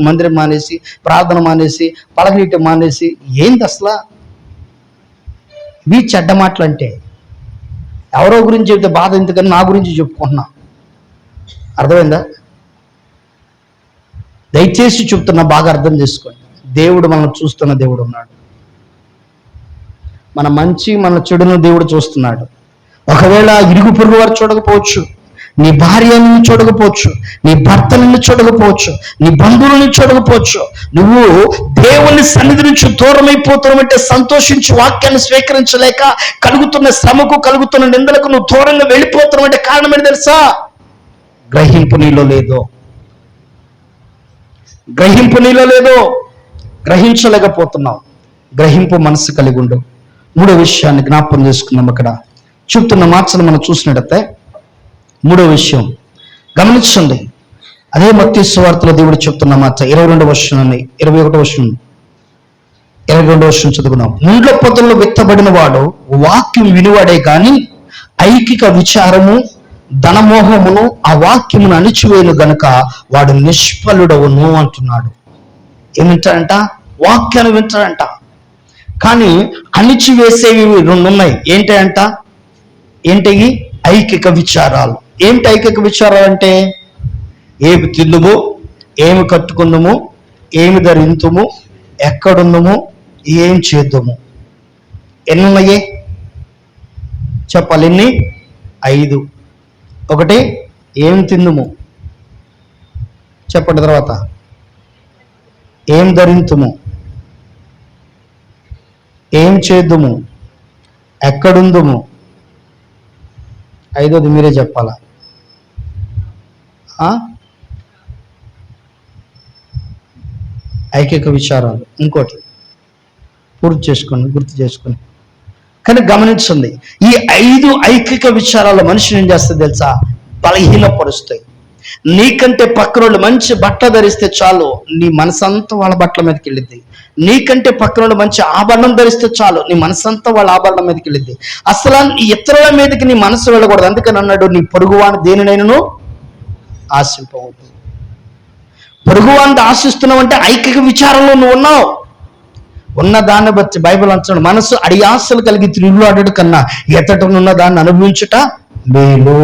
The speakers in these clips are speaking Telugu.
మందిరం మానేసి, ప్రార్థన మానేసి, పలకనీయటం మానేసి, ఏంది అసలు ఇవి చెడ్డ మాటలు? అంటే ఎవరో గురించి చెప్తే బాధ ఎందుకని నా గురించి చెప్పుకుంటున్నా. అర్థమైందా? దయచేసి చెప్తున్నా, బాగా అర్థం చేసుకోండి. దేవుడు మనల్ని చూస్తున్న దేవుడు ఉన్నాడు. మన మంచి మన చెడును దేవుడు చూస్తున్నాడు. ఒకవేళ ఇరుగు పొరుగు వారు చూడకపోవచ్చు, నీ భార్య నిన్ను చూడకపోవచ్చు, నీ భర్త నిన్ను చూడకపోవచ్చు, నీ బంధువులను చూడకపోవచ్చు, నువ్వు దేవుని సన్నిధి నుంచి దూరం అయిపోతున్నావంటే సంతోషించి వాక్యాన్ని స్వీకరించలేక కలుగుతున్న శ్రమకు, కలుగుతున్న నిందలకు నువ్వు దూరంగా వెళ్ళిపోతున్నావంటే కారణం ఏంటి తెలుసా? గ్రహింపు నీలో లేదో, గ్రహింపు నీలో లేదో, గ్రహించలేకపోతున్నావు. గ్రహింపు మనసు కలిగి ఉండు. మూడో విషయాన్ని జ్ఞాపకం చేసుకున్నాం. అక్కడ చెప్తున్న మాటను మనం చూసినట్టయితే మూడో విషయం గమనించండి. అదే మత్తయి సువార్తలో దేవుడు చెప్తున్న మాట 22వ వచనాన్ని 21వ వచనం చదువుకున్నాం. ముండ్ల పొదల్లో విత్తబడిన వాడు వాక్యం వినివాడే కానీ ఐకిక విచారము ధనమోహమును ఆ వాక్యమును అణిచివేయను గనుక వాడు నిష్ఫలుడవును అంటున్నాడు. ఏమింటాడంట? వాక్యాన్ని వింటాడంట, కానీ అణిచివేసేవి రెండు ఉన్నాయి. ఏంటంట? ఏంటి? ఐకిక విచారాలు. ఏంటి ఐకిక విచారాలు అంటే? ఏమి తిందుము, ఏమి కట్టుకుందుము, ఏమి ధరింతుము, ఎక్కడుందుము, ఏం చేద్దాము. ఎన్ని ఉన్నాయి చెప్పాలి? ఎన్ని? 5. ఒకటి ఏం తిందుము చెప్పండి, తర్వాత ఏం ధరింతుము, ఏం చేద్దుము, ఎక్కడుందుము, 5వది మీరే చెప్పాలా? ఐకిక విచారాలు. ఇంకోటి గుర్తు చేసుకొని కానీ గమనించండి, ఈ 5 ఐకిక విచారాల మనిషిని ఏం చేస్తుంది తెలుసా? బలహీనపరుస్తాయి. నీకంటే పక్కనోళ్ళు మంచి బట్ట ధరిస్తే చాలు, నీ మనసంతా వాళ్ళ బట్టల మీదకి వెళ్ళిద్ది. నీకంటే పక్కనోళ్ళు మంచి ఆభరణం ధరిస్తే చాలు, నీ మనసంతా వాళ్ళ ఆభరణం మీదకి వెళ్ళిద్ది. అసలు ఇతరుల మీదకి నీ మనసు వెళ్ళకూడదు. అందుకని అన్నాడు, నీ పొరుగువాని దేనినైనను ఆశింపవద్దు. పొరుగువాని ఆశిస్తున్నావు అంటే ఐకిక విచారంలో నువ్వు ఉన్నావు. ఉన్న దాన్ని బట్టి బైబిల్ అంటున్నాడు, మనసు అడియాసలు కలిగి తిరుగులాడడు కన్నా ఎతటనున్న దాన్ని అనుభవించుట మేలు.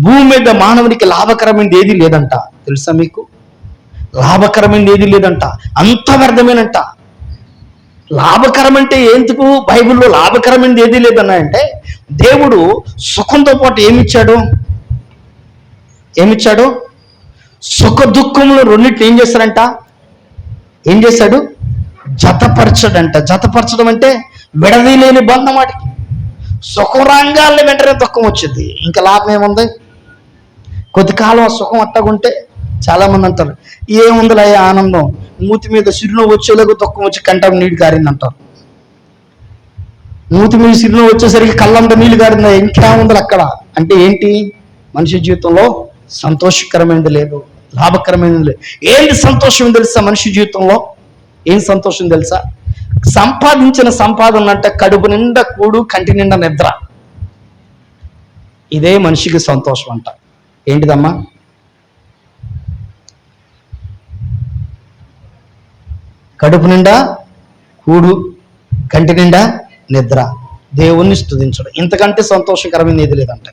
భూమి మీద మానవునికి లాభకరమైనది ఏది లేదంట. తెలుసా మీకు? లాభకరమైనది ఏది లేదంట, అంత వ్యర్థమేనంట. లాభకరం అంటే ఎందుకు? బైబిల్లో లాభకరమైనది ఏది లేదన్నా అంటే దేవుడు సుఖంతో పాటు ఏమిచ్చాడు? సుఖ దుఃఖంలో రెండింటిని ఏం చేశాడంట? ఏం చేశాడు? జతపరచడంట. జతపరచడం అంటే విడదీలేని బంధం. వాటికి సుఖం రంగాల్ని వెంటనే దుఃఖం వచ్చింది, ఇంకా లాభం ఏముంది? కొద్ది కాలం ఆ సుఖం అట్టగుంటే చాలామంది అంటారు, ఏముందిలే ఆనందం, మూతి మీద సిరునవ్వు వచ్చేలాగా దుఃఖం వచ్చి కంట నీళ్ళు కారింది అంటారు. మూతి మీద సిరునవ్వు వచ్చేసరికి కళ్ళంతా నీళ్ళు కారిందా, ఇంకేముంది అక్కడ అంటే ఏంటి? మనిషి జీవితంలో సంతోషకరమైనది లేదు, లాభకరమైనది లేదు. ఏంటి సంతోషం తెలుసా? మనిషి జీవితంలో ఏం సంతోషం తెలుసా? సంపాదించిన సంపాదన అంటే కడుపు నిండా కూడు, కంటి నిండా నిద్ర. ఇదే మనిషికి సంతోషం అంట. ఏంటిదమ్మా? కడుపు నిండా కూడు, కంటి నిండా నిద్ర, దేవుణ్ణి స్తుతించడం. ఇంతకంటే సంతోషకరమైన ఏది లేదంట.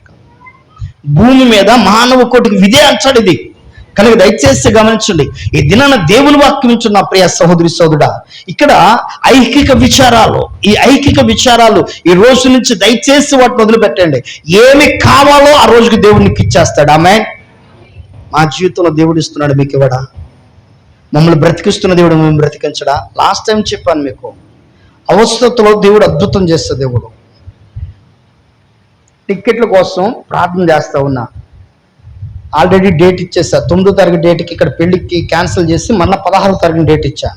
భూమి మీద మానవ కోటికి విదే అంచాడు ఇది. కనుక దయచేసి గమనించండి, ఈ దినాన దేవుని వాక్యం ఇచ్చిన నా ప్రియ సహోదరి సోదరుడా, ఇక్కడ ఐకిక విచారాలు, ఈ ఐకిక విచారాలు ఈ రోజు నుంచి దయచేసి వాటిని వదిలిపెట్టండి. ఏమి కావాలో ఆ రోజుకి దేవునికి ఇచ్చేస్తాడు. ఆమేన్. మా జీవితంలో దేవుడు ఇస్తున్నాడు, మీకు ఇవ్వడా? మమ్మల్ని బ్రతికిస్తున్న దేవుడు మమ్మల్ని బ్రతికించడా? లాస్ట్ టైం చెప్పాను మీకు, అవసరతలో దేవుడు అద్భుతం చేస్తా. దేవుడు టిక్కెట్ల కోసం ప్రార్థన చేస్తా ఉన్నా, ఆల్రెడీ డేట్ ఇచ్చేసా. 9వ తారీఖు డేట్కి ఇక్కడ పెళ్లికి క్యాన్సిల్ చేసి మళ్ళీ 16వ తారీఖు డేట్ ఇచ్చా.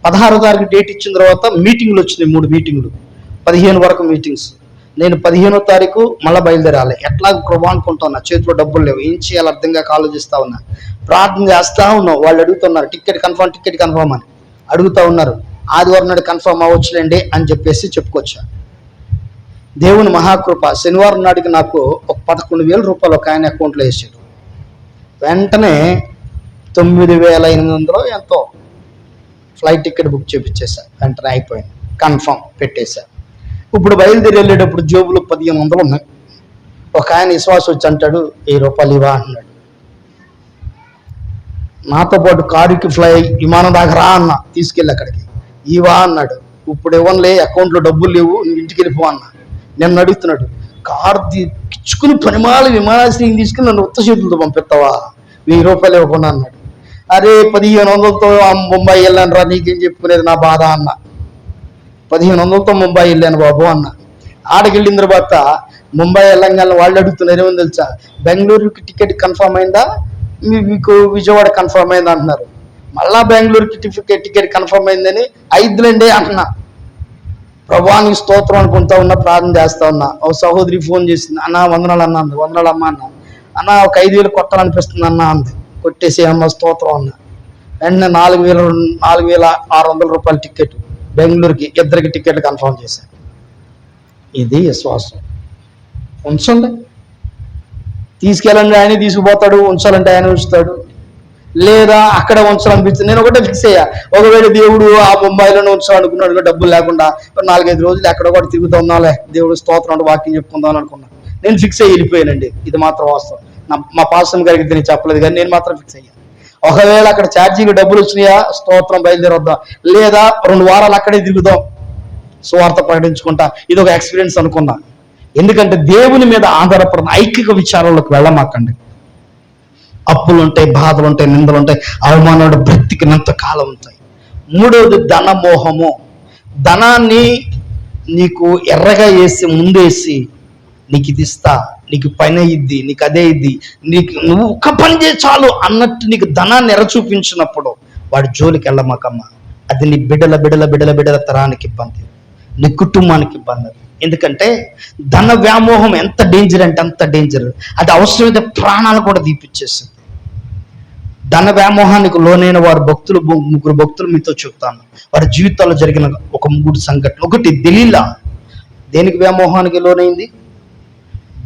16వ తారీఖు డేట్ ఇచ్చిన తర్వాత మీటింగ్లు వచ్చినాయి, 3 మీటింగ్లు, 15 వరకు మీటింగ్స్. నేను 15వ తారీఖు మళ్ళీ బయలుదేరాలి. ఎట్లా కృప అనుకుంటున్నా, చేతిలో డబ్బులు లేవు, ఏం చేయాలి అర్థం కాక ఆలోచిస్తా ఉన్నా. ప్రార్థన చేస్తా ఉన్నాం. వాళ్ళు అడుగుతున్నారు టికెట్ కన్ఫర్మ్ అని అడుగుతా ఉన్నారు. ఆదివారం నాడు కన్ఫర్మ్ అవ్వచ్చులేండి అని చెప్పేసి చెప్పుకొచ్చా. దేవుని మహాకృప, శనివారం నాటికి నాకు ఒక 11,000 రూపాయలు ఒక ఆయన అకౌంట్లో వేసాడు. వెంటనే 9,800 ఎంతో ఫ్లైట్ టికెట్ బుక్ చేయించేసా, వెంటనే అయిపోయింది, కన్ఫర్మ్ పెట్టేశా. ఇప్పుడు బయలుదేరి వెళ్ళేటప్పుడు జేబులో 1,500 ఉన్నాయి. ఒక ఆయన విశ్వాసం వచ్చి అంటాడు, 1000 రూపాయలు ఇవా అన్నాడు. నాతో పాటు కారుకి విమానం దాకా రా అన్న, తీసుకెళ్ళి అక్కడికి ఇవా అన్నాడు. ఇప్పుడు ఇవ్వనులే, అకౌంట్లో డబ్బులు లేవు, నువ్వు ఇంటికి వెళ్ళిపో అన్న. నన్ను అడుగుతున్నాడు, కారు ఇచ్చుకుని పనిమాల విమానాశ్రయం తీసుకుని నన్ను ఉత్త చేతులతో పంపిస్తావా, 1000 రూపాయలు ఇవ్వకుండా అన్నాడు. అరే 1500తో ముంబై వెళ్ళాను రా, నీకేం చెప్పుకునేది నా బాధ అన్న. 1500తో ముంబై వెళ్ళాను బాబు అన్న. ఆడకి వెళ్ళిన తర్వాత ముంబై వెళ్ళంగానే వాళ్ళు అడుగుతున్నారు, ఏమని తెలుసా, బెంగళూరుకి టికెట్ కన్ఫర్మ్ అయిందా, మీకు విజయవాడ కన్ఫర్మ్ అయిందా అంటున్నారు. మళ్ళా బెంగళూరుకి టికెట్ కన్ఫర్మ్ అయిందని 5 అంటున్నా. ప్రభువానికి స్తోత్రం అనుకుంటా ఉన్నా, ప్రార్థన చేస్తా ఉన్నా. ఒక సహోదరి ఫోన్ చేసింది, అన్న వందనాలు అన్న అంది. వందనాలమ్మ అన్న. అన్న ఒక 5,000 కొట్టాలనిపిస్తుంది అన్న అంది. కొట్టేసి అమ్మ స్తోత్రం అన్న. వెంటనే 4,600 రూపాయల టికెట్ బెంగళూరుకి, ఇద్దరికి టికెట్ కన్ఫర్మ్ చేశాను. ఇది విశ్వాసం. ఉంచండి, తీసుకెళ్ళండి ఆయన తీసుకుపోతాడు, ఉంచాలంటే ఆయన ఉంచుతాడు, లేదా అక్కడ ఉంచాలనిపించింది. నేను ఒకటే ఫిక్స్ అయ్యా, ఒకవేళ దేవుడు ఆ ముంబైలోనే ఉంచాలనుకున్నాడు, డబ్బులు లేకుండా 4-5 రోజులు ఎక్కడ కూడా తిరుగుతూ ఉన్నాలే, దేవుడు స్తోత్రం అంటే వాక్యం చెప్పుకుందాం అనుకున్నాను. నేను ఫిక్స్ అయ్యి వెళ్ళిపోయానండి. ఇది మాత్రం వాస్తవం. మా పాస్టర్ గారికి నేను చెప్పలేదు, కానీ నేను మాత్రం ఫిక్స్ అయ్యా. ఒకవేళ అక్కడ ఛార్జీకి డబ్బులు వచ్చినాయా, స్తోత్రం, బయలుదేరొద్దాం, లేదా 2 వారాలు అక్కడే తిరుగుదాం, సువార్త ప్రకటించుకుంటా. ఇది ఒక ఎక్స్పీరియన్స్ అనుకున్నా. ఎందుకంటే దేవుని మీద ఆధారపడిన ఐకిక విచారాలకు వెళ్ళమాకండి. అప్పులుంటాయి, బాధలుంటాయి, నిందలుంటాయి, అవమానాలు బ్రతికినంత కాలం ఉంటాయి. 3వది ధనమోహము. ధనాన్ని నీకు ఎర్రగా వేసి ముందేసి, నీకు ఇది ఇస్తా, నీకు పైన ఇద్ది, నీకు అదే ఇద్ది, నువ్వు ఒక్క పని చేసి చాలు అన్నట్టు నీకు ధనాన్ని ఎర్ర చూపించినప్పుడు వాడి జోలికి వెళ్ళమాకమ్మ. అది నీ బిడ్డల తరానికి ఇబ్బంది, నీ కుటుంబానికి ఇబ్బంది. ఎందుకంటే ధన వ్యామోహం ఎంత డేంజర్ అంటే అంత డేంజర్. అది అవసరమైతే ప్రాణాలు కూడా తీపిచ్చేస్తుంది. ధన వ్యామోహానికి లోనైన వారు ముగ్గురు భక్తులు మీతో చెప్తాను. వారి జీవితాల్లో జరిగిన ఒక 3 సంఘటనలు. ఒకటి దెలీలా. దేనికి వ్యామోహానికి లోనైంది?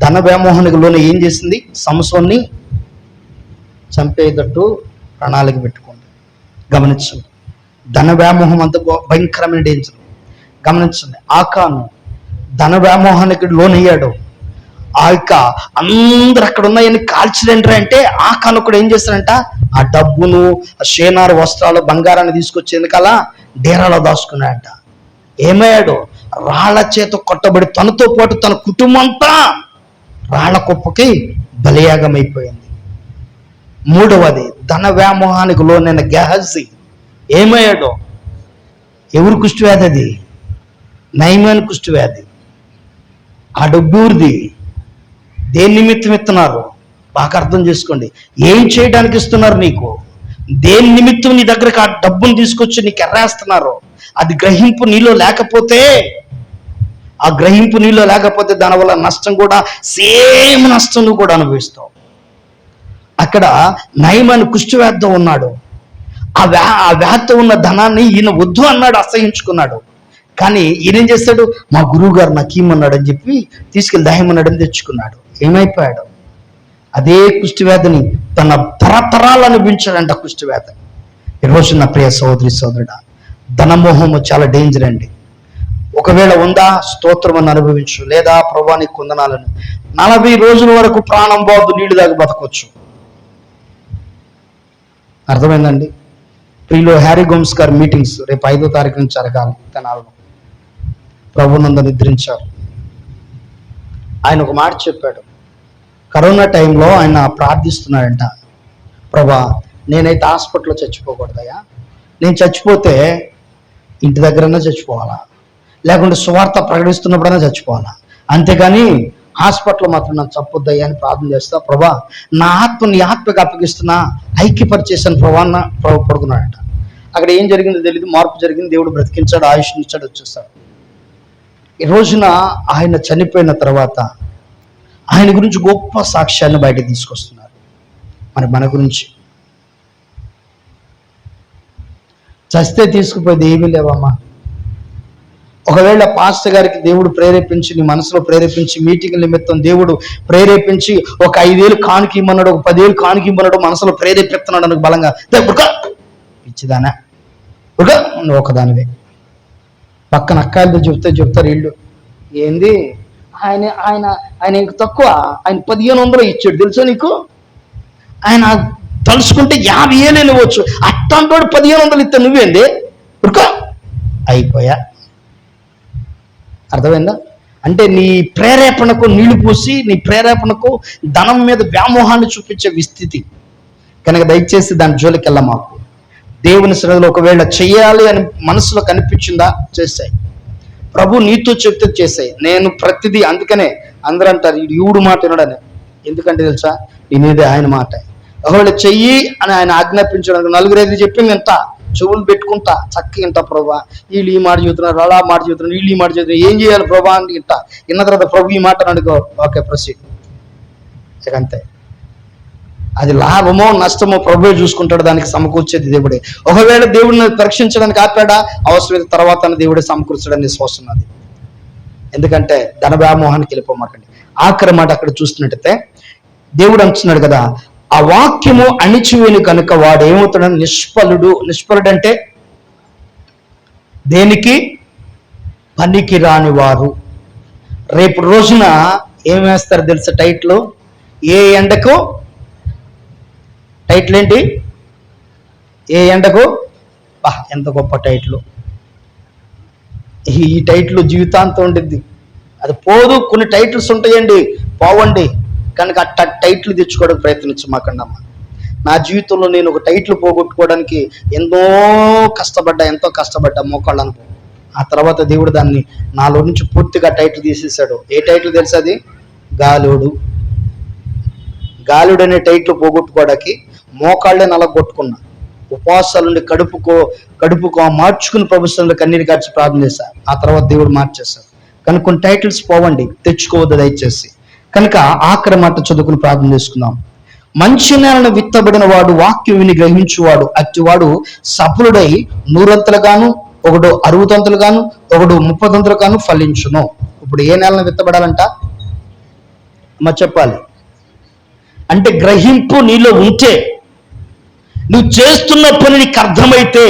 ధన వ్యామోహానికి లోన ఏం చేసింది? సంసోన్ని చంపేటట్టు ప్రణాళిక పెట్టుకోండి. గమనించండి, ధన వ్యామోహం అంత భయంకరమైన డేంజర్. గమనించండి, ఆకాను ధన వ్యామోహానికి లోనయ్యాడు. అందరు అక్కడ ఉన్నాయని కాల్చిరండి అంటే ఆకాను కూడా ఏం చేస్తాడంట, ఆ డబ్బును, ఆ షేనారు వస్త్రాలు, బంగారాన్ని తీసుకొచ్చి వెనకాల డేరాలో దాచుకున్నాడంట. ఏమయ్యాడు? రాళ్ల చేత కొట్టబడి తనతో పాటు తన కుటుంబం అంతా రాళ్ల కుప్పకి బలియాగం అయిపోయింది. 3వది ధన వ్యామోహానికి లోనైన గెహజీ. ఏమయ్యాడు? ఎవరు కుష్ఠవ్యాధి అది? నయమాను కుష్ఠవ్యాధి. ఆ డబ్బుది దేని నిమిత్తం ఇస్తున్నారు? బాగా అర్థం చేసుకోండి. ఏం చేయడానికి ఇస్తున్నారు నీకు? దేని నిమిత్తం నీ దగ్గరకు ఆ డబ్బును తీసుకొచ్చి నీకు ఎర్రేస్తున్నారు? అది గ్రహింపు నీలో లేకపోతే, దానివల్ల నష్టం కూడా, సేమ్ నష్టం నువ్వు కూడా అనుభవిస్తావు. అక్కడ నయమాను కుష్ఠవ్యాధితో ఉన్నాడు. ఆ వ్యాధితో ఉన్న ధనాన్ని ఈయన వద్దు అన్నాడు, అసహించుకున్నాడు. కానీ ఈయనేం చేస్తాడు? మా గురువు గారు నాకు ఇమ్మన్నాడు అని చెప్పి తీసుకెళ్ళి దహమన్నాడని తెచ్చుకున్నాడు. ఏమైపోయాడు? అదే కుష్ఠవ్యాధిని తన తరతరాలు అనుభవించాడంట కుష్ఠవ్యాధిని. ఈరోజు నా ప్రియ సోదరి సోదరుడా, ధనమోహము చాలా డేంజర్ అండి. ఒకవేళ ఉందా, స్తోత్రమని అనుభవించు, లేదా ప్రభువానికి కొందనాలను. 40 రోజుల వరకు ప్రాణం బాగు, నీళ్లు దాకా బతకొచ్చు. అర్థమైందండి? ప్రియులు హ్యారీ గోమ్స్ గారి మీటింగ్స్ రేపు 5వ తారీఖు నుంచి జరగాలి. తెనాలలో ప్రభునందు నిద్రించారు. ఆయన ఒక మాట చెప్పాడు. కరోనా టైంలో ఆయన ప్రార్థిస్తున్నాడంట, ప్రభా నేనైతే హాస్పిటల్లో చచ్చిపోకూడదయ్యా, నేను చచ్చిపోతే ఇంటి దగ్గరన్నా చచ్చిపోవాలా, లేకుంటే సువార్త ప్రకటిస్తున్నప్పుడైనా చచ్చిపోవాలా, అంతేగాని హాస్పిటల్లో మాత్రం నాకు చప్పొద్దయ్యా అని ప్రార్థన చేస్తా. ప్రభా నా ఆత్మ నీ ఆత్మకి అప్పగిస్తున్నా, ఐక్యపరిచేసాను ప్రభా అన్న పడుకున్నాడంట. అక్కడ ఏం జరిగిందో తెలియదు, మార్పు జరిగింది. దేవుడు బ్రతికించాడు, ఆయుష్ని ఇచ్చాడు, వచ్చేస్తాడు. ఈ రోజున ఆయన చనిపోయిన తర్వాత ఆయన గురించి గొప్ప సాక్ష్యాన్ని బయటకు తీసుకొస్తున్నారు. మరి మన గురించి చస్తే తీసుకుపోయేది ఏమీ లేవమ్మా. ఒకవేళ పాస్టర్ గారికి దేవుడు ప్రేరేపించి, నీ మనసులో ప్రేరేపించి, మీటింగ్ నిమిత్తం దేవుడు ప్రేరేపించి ఒక 5,000 కానుక ఇమ్మన్నాడు, ఒక 10,000 కానుక ఇమ్మన్నాడు, మనసులో ప్రేరేపిస్తున్నాడు అనుకు బలంగా, పిచ్చిదానా నువ్వు ఒకదానివే. పక్కన అక్కాయిలతో చెప్తారు వీళ్ళు, ఏంది ఆయన ఆయన ఆయన ఇంక తక్కువ, ఆయన 1,500 ఇచ్చాడు తెలుసా నీకు, ఆయన తలుసుకుంటే 50,000 ఇవ్వచ్చు, అట్టంటోడు 1,500 ఇస్తే నువ్వేంది ఉరుక అయిపోయా. అర్థమైందా? అంటే నీ ప్రేరేపణకు నీళ్లు పోసి, నీ ప్రేరేపణకు ధనం మీద వ్యామోహాన్ని చూపించే విస్థితి కనుక దయచేసి దాని జోలికి వెళ్ళ. మాకు దేవుని సన్నిధిలో ఒకవేళ చెయ్యాలి అని మనసులో కనిపించిందా, చేసాయి. ప్రభు నీతో చెప్తే చేసాయి. నేను ప్రతిదీ, అందుకనే అందరూ అంటారు ఈడు మాట వినడని. ఎందుకంటే తెలుసా, వినేది ఆయన మాట. ఒకవేళ చెయ్యి అని ఆయన ఆజ్ఞాపించడానికి 4-5 చెప్పింది ఎంత చెవులు పెట్టుకుంటా చక్కగా ఇంట, ప్రభా వీళ్ళు ఈ మాట చెబుతున్నారు, అలా మాట చెబుతున్నారు, వీళ్ళు ఈ మాట చెబుతున్నారు, ఏం చేయాలి ప్రభా అని ఇంట విన్న తర్వాత ప్రభు ఈ మాట అనుకో, ఓకే ప్రొసీడ్. అంతే. అది లాభమో నష్టమో ప్రభువే చూసుకుంటాడు, దానికి సమకూర్చేది దేవుడే. ఒకవేళ దేవుడిని పరీక్షించడానికి ఆపాడా, అవసరమైతే తర్వాత దేవుడే సమకూర్చడానికి విశ్వాసం ఉన్నది. ఎందుకంటే ధన వ్యామోహానికి వెళ్ళిపోమాకండి. ఆఖరి మాట అక్కడ చూస్తున్నట్టయితే దేవుడు అంటున్నాడు కదా, ఆ వాక్యము అణిచివేని కనుక వాడు ఏమవుతాడని నిష్ఫలుడు. నిష్ఫలుడు అంటే దేనికి పనికి రాని వారు. రేపు రోజున ఏం వేస్తారు తెలుసా టైటిల్, ఏ ఎండకు, టైటిల్ ఏంటి, ఏ ఎండకు, ఎంత గొప్ప టైటిల్. ఈ టైటిల్ జీవితాంతం ఉండిద్ది, అది పోదు. కొన్ని టైటిల్స్ ఉంటాయండి, పోవండి. కనుక అట్ట టైటిల్ తెచ్చుకోవడానికి ప్రయత్నించమాకండమ్మ. నా జీవితంలో నేను ఒక టైటిల్ పోగొట్టుకోవడానికి ఎంతో కష్టపడ్డా మోకాళ్ళను. ఆ తర్వాత దేవుడు దాన్ని నాలో నుంచి పూర్తిగా టైటిల్ తీసేశాడు. ఏ టైటిల్ తెలుసా, అది గాలుడు. గాలుడు అనే టైటిల్ పోగొట్టుకోవడానికి మోకాళ్ళే నలగొట్టుకున్నా. ఉపవాసాలుండి కడుపుకో మార్చుకుని ప్రభుత్వంలో కన్నీరు కార్చి ప్రార్థన చేశా. ఆ తర్వాత దేవుడు మార్చేశాడు. కనుక కొన్ని టైటిల్స్ పోవండి, తెచ్చుకోవద్దు దయచేసి. కనుక ఆఖరి మాట చదువుకుని ప్రార్థన చేసుకుందాం. మంచి నేలను విత్తబడిన వాడు వాక్యం విని గ్రహించువాడు, అట్టివాడు సఫలుడై 100 ఒకడు 60 ఒకడు 30 ఫలించును. ఇప్పుడు ఏ నేలను విత్తబడాలంట అమ్మ చెప్పాలి అంటే, గ్రహింపు నీలో ఉంటే, నువ్వు చేస్తున్న పని నీకు అర్థమైతే,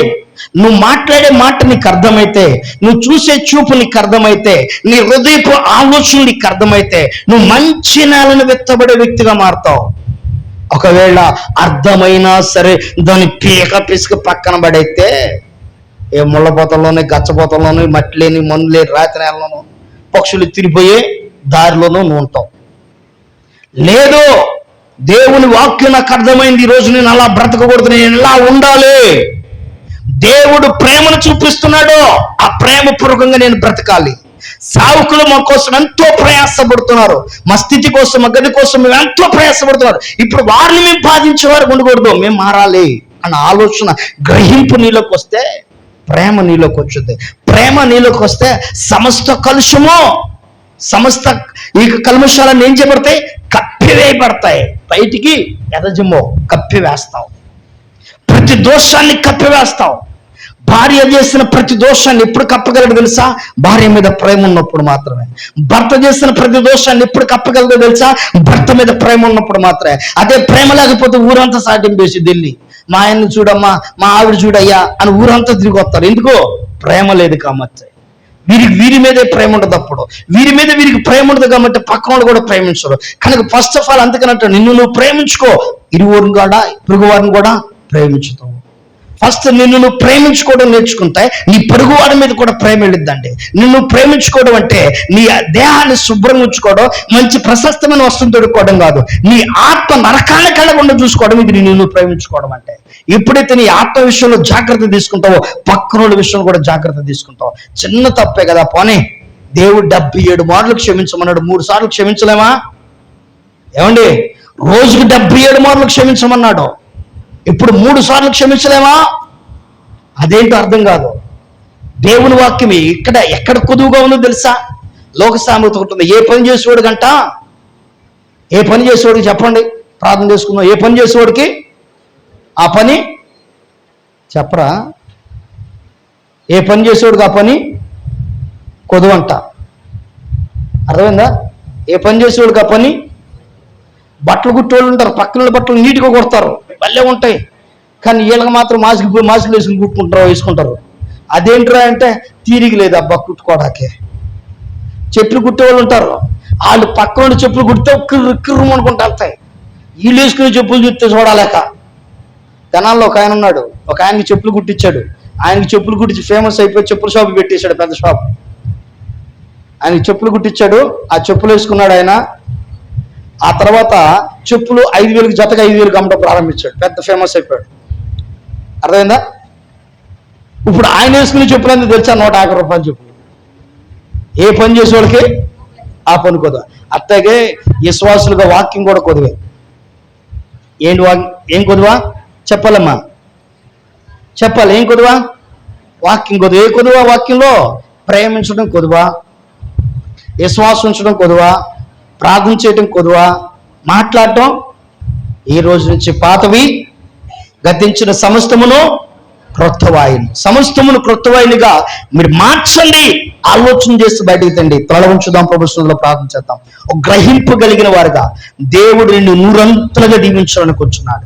నువ్వు మాట్లాడే మాట నీకు అర్థమైతే, నువ్వు చూసే చూపు నీకు అర్థమైతే, నీ హృదయపు ఆలోచన నీకు అర్థమైతే, నువ్వు మంచి నేలను విత్తబడే వ్యక్తిగా మారుతావు. ఒకవేళ అర్థమైనా సరే దాన్ని పిసుక పక్కన పడైతే, ఏ ముళ్ళపోతల్లోనే, గచ్చపోతల్లోనే, మట్టి లేని, మందు లేని రాతి నేలలోనూ, పక్షులు తిరిగిపోయే దారిలోనూ నువ్వు ఉంటావు. లేదు, దేవుని వాక్యం నాకు అర్థమైంది, ఈరోజు నేను అలా బ్రతకకూడదు, నేను ఇలా ఉండాలి, దేవుడు ప్రేమను చూపిస్తున్నాడు, ఆ ప్రేమ పూర్వకంగా నేను బ్రతకాలి. సావుకులు మా కోసం ఎంతో ప్రయాసపడుతున్నారు, మా స్థితి కోసం, మా గది కోసం మేము ఎంతో ప్రయాసపడుతున్నారు. ఇప్పుడు వారిని మేము బాధించే వారికి ఉండకూడదు, మేము మారాలి అన్న ఆలోచన, గ్రహింపు నీలోకి వస్తే ప్రేమ నీలోకి వచ్చుద్ది. ప్రేమ నీలోకి వస్తే సమస్త కలుషము, సమస్త ఈ కల్మషాలన్నీ ఏం చేయబడతాయి, కప్పివేయబడతాయి. బయటికి ఎదజమో కప్పివేస్తావు, ప్రతి దోషాన్ని కప్పివేస్తావు. భార్య చేసిన ప్రతి దోషాన్ని ఎప్పుడు కప్పగలడు తెలుసా, భార్య మీద ప్రేమ ఉన్నప్పుడు మాత్రమే. భర్త చేసిన ప్రతి దోషాన్ని ఎప్పుడు కప్పగలదో తెలుసా, భర్త మీద ప్రేమ ఉన్నప్పుడు మాత్రమే. అదే ప్రేమ లేకపోతే ఊరంతా సాటింపేసి ఢిల్లీ, మా ఆయన్ని చూడమ్మా, మా ఆవిడ చూడయ్యా అని ఊరంతా తిరిగి వస్తారు. ఎందుకో ప్రేమ లేదు కాబట్టి. వీరి మీదే ప్రేమ ఉండదు. అప్పుడు వీరికి ప్రేమ ఉండదు కాబట్టి పక్కన వాళ్ళు కూడా ప్రేమించరు. కనుక ఫస్ట్ ఆఫ్ ఆల్ అందుకనంటే నిన్ను నువ్వు ప్రేమించుకో, ఇరువురిని కూడా పొరుగువారిని కూడా ప్రేమించుతావు. ఫస్ట్ నిన్ను నువ్వు ప్రేమించుకోవడం నేర్చుకుంటే నీ పొరుగువాడి మీద కూడా ప్రేమ వెళ్ళిద్దండి. నిన్ను ప్రేమించుకోవడం అంటే నీ దేహాన్ని శుభ్రంగా ఉంచుకోవడం, మంచి ప్రశస్తమైన వస్తువులు దొరుకుకోవడం కాదు, నీ ఆత్మ నరకాన్ని కళ్ళకుండా చూసుకోవడం. ఇది నిన్ను ప్రేమించుకోవడం అంటే. ఎప్పుడైతే నీ ఆత్మ విషయంలో జాగ్రత్త తీసుకుంటావో, పక్కనోళ్ళ విషయంలో కూడా జాగ్రత్త తీసుకుంటావు. చిన్న తప్పే కదా, పోనీ దేవుడు 77 మార్లు క్షమించమన్నాడు, 3 సార్లు క్షమించలేమా? ఏమండి, రోజుకి 77 మార్లు క్షమించమన్నాడు, ఇప్పుడు 3 సార్లు క్షమించలేమా? అదేంటో అర్థం కాదు. దేవుని వాక్యం ఎక్కడ కొదువుగా ఉందో తెలుసా? లోక సామెత ఉంటుంది, ఏ పని చేసేవాడికి చెప్పండి, ప్రార్థన చేసుకుందాం. ఏ పని చేసేవాడికి ఆ పని చెప్పరా? ఏ పని చేసేవాడికి ఆ పని కొదువంట. అర్థమైందా? ఏ పని చేసేవాడికి ఆ పని. బట్టలు కుట్టేవాళ్ళు ఉంటారు, పక్కన బట్టలు నీట్గా కొడతారు, భలే ఉంటాయి. కానీ వీళ్ళకి మాత్రం మాస్కులు వేసుకుంటారు. అదేంట్రా అంటే తీరిక లేదు అబ్బా కుట్టుకోవడాకే. చెప్పులు కుట్టేవాళ్ళు ఉంటారు, వాళ్ళు పక్కన చెప్పులు కుడితే కిర్రు అనుకుంటూ వెళ్తాయి. వీళ్ళు వేసుకునే చెప్పులు చూస్తే చూడలేక. జనాల్లో ఒక ఆయన ఉన్నాడు, ఒక ఆయనకి చెప్పులు కుట్టించాడు. ఆయనకి చెప్పులు కుట్టించి ఫేమస్ అయిపోయి చెప్పుల షాప్ పెట్టేశాడు, పెద్ద షాప్. ఆయనకి చెప్పులు కుట్టించాడు, ఆ చెప్పులు వేసుకున్నాడు ఆయన. ఆ తర్వాత చెప్పులు 5,000కి జతగా 5,000కి అమ్మటం ప్రారంభించాడు, పెద్ద ఫేమస్ అయిపోయాడు. అర్థమైందా? ఇప్పుడు ఆయన వేసుకునే చెప్పులు ఎందుకు తెలుసా? 150 రూపాయలు చెప్పులు. ఏ పని చేసేవాళ్ళకి ఆ పని కొద్దువ. అట్లాగే విశ్వాసులుగా వాక్యం కూడా కొద్దువే. ఏంటి ఏం కొద్దువా? చెప్పాలమ్మా, చెప్పాలి. ఏం కొద్దువా? వాక్యం కొద్దువ. ఏ కొద్దువా? వాక్యంలో ప్రేమించడం కొద్దువా, విశ్వాసం ఉంచడం కొద్దువా, ప్రార్థన చేయడం కొద్దువా, మాట్లాడటం ఈ రోజు నుంచి పాతవి గతించిన సమస్తమును క్రొత్తవాయిని, సమస్తమును క్రొత్తవాయినిగా మీరు మార్చండి. ఆలోచన చేసి బయటకు తండి. తల ఉంచుదాం, ప్రభుత్వంలో ప్రార్థన చేద్దాం. ఒక గ్రహింపు కలిగిన వారుగా దేవుడు నిన్ను 100 దీవించాలని కూర్చున్నాడు.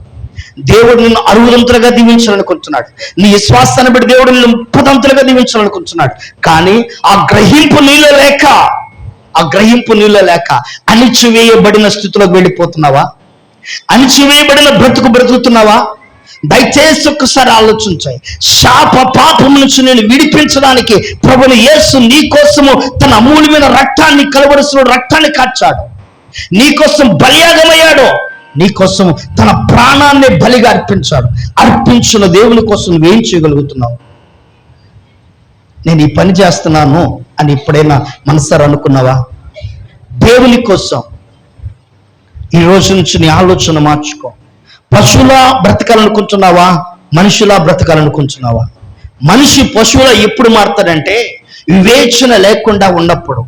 దేవుడు నిన్ను 60 దీవించాలని కూర్చున్నాడు. నీ విశ్వాసాన్ని బట్టి దేవుడు నిన్ను 30 దీవించాలని కూర్చున్నాడు. కానీ ఆ గ్రహింపు నీలో లేక అణిచివేయబడిన స్థితిలోకి వెళ్ళిపోతున్నావా? అణిచివేయబడిన బ్రతుకుతున్నావా? దయచేసి ఒక్కసారి ఆలోచించాయి. శాప పాపం నుంచి నేను విడిపించడానికి ప్రభువుని యేసు నీ కోసము తన అమూల్యమైన రక్తాన్ని, కలవరసిన రక్తాన్ని కార్చాడు. నీ కోసం బలియాగమయ్యాడు. నీ కోసం తన ప్రాణాన్ని బలిగా అర్పించాడు. అర్పించిన దేవుని కోసం నువ్వేం చేయగలుగుతున్నావు? నేను ఈ పని చేస్తున్నాను అని ఎప్పుడైనా మనసారా అనుకున్నావా? దేవుని కోసం ఈ రోజు నుంచి నీ ఆలోచన మార్చుకో. పశువులా బ్రతకాలనుకుంటున్నావా? మనిషిలా బ్రతకాలనుకుంటున్నావా? మనిషి పశువులా ఎప్పుడు మారుతాడంటే వివేచన లేకుండా ఉన్నప్పుడు,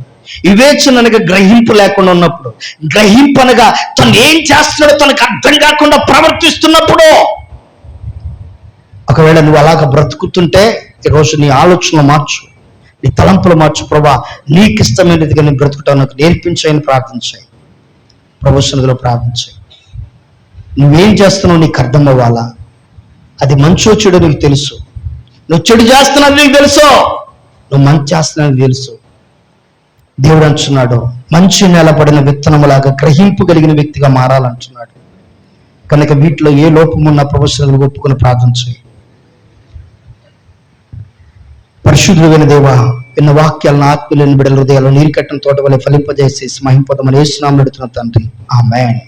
వివేచన అనగా గ్రహింపు లేకుండా ఉన్నప్పుడు, గ్రహింపు అనగా తను ఏం చేస్తున్నాడో తనకు అర్థం కాకుండా ప్రవర్తిస్తున్నప్పుడు. ఒకవేళ నువ్వు అలాగ బ్రతుకుతుంటే ఈరోజు నీ ఆలోచనలు మార్చు, నీ తలంపులు మార్చు. ప్రభా, నీకు ఇష్టమైనదిగా నేను బ్రతుకుతాను, నాకు నేర్పించాయని ప్రార్థించాయి. ప్రభు సన్నిధిలో ప్రార్థించాయి. నువ్వేం చేస్తున్నావు నీకు అర్థం అవ్వాలా? అది మంచో చెడు నీకు తెలుసు. నువ్వు చెడు చేస్తున్నావు నీకు తెలుసు, నువ్వు మంచి చేస్తున్నావు తెలుసు. దేవుడు అంటున్నాడు, మంచి నిలబడిన విత్తనములాగా గ్రహింపు కలిగిన వ్యక్తిగా మారాలంటున్నాడు. కనుక వీటిలో ఏ లోపం ఉన్న ప్రభు సన్నిధిలో ఒప్పుకొని ప్రార్థించాయి. పరిశుద్ధుడైన దేవా, విన్న వాక్యాలను ఆత్మీయులైన బిడ్డల హృదయాల్లో నీరు కట్టిన తోట వల్ల ఫలింపజేసి మహింపదమని యేసు నామములో అడుగుతున్నాను తండ్రి. ఆమేన్.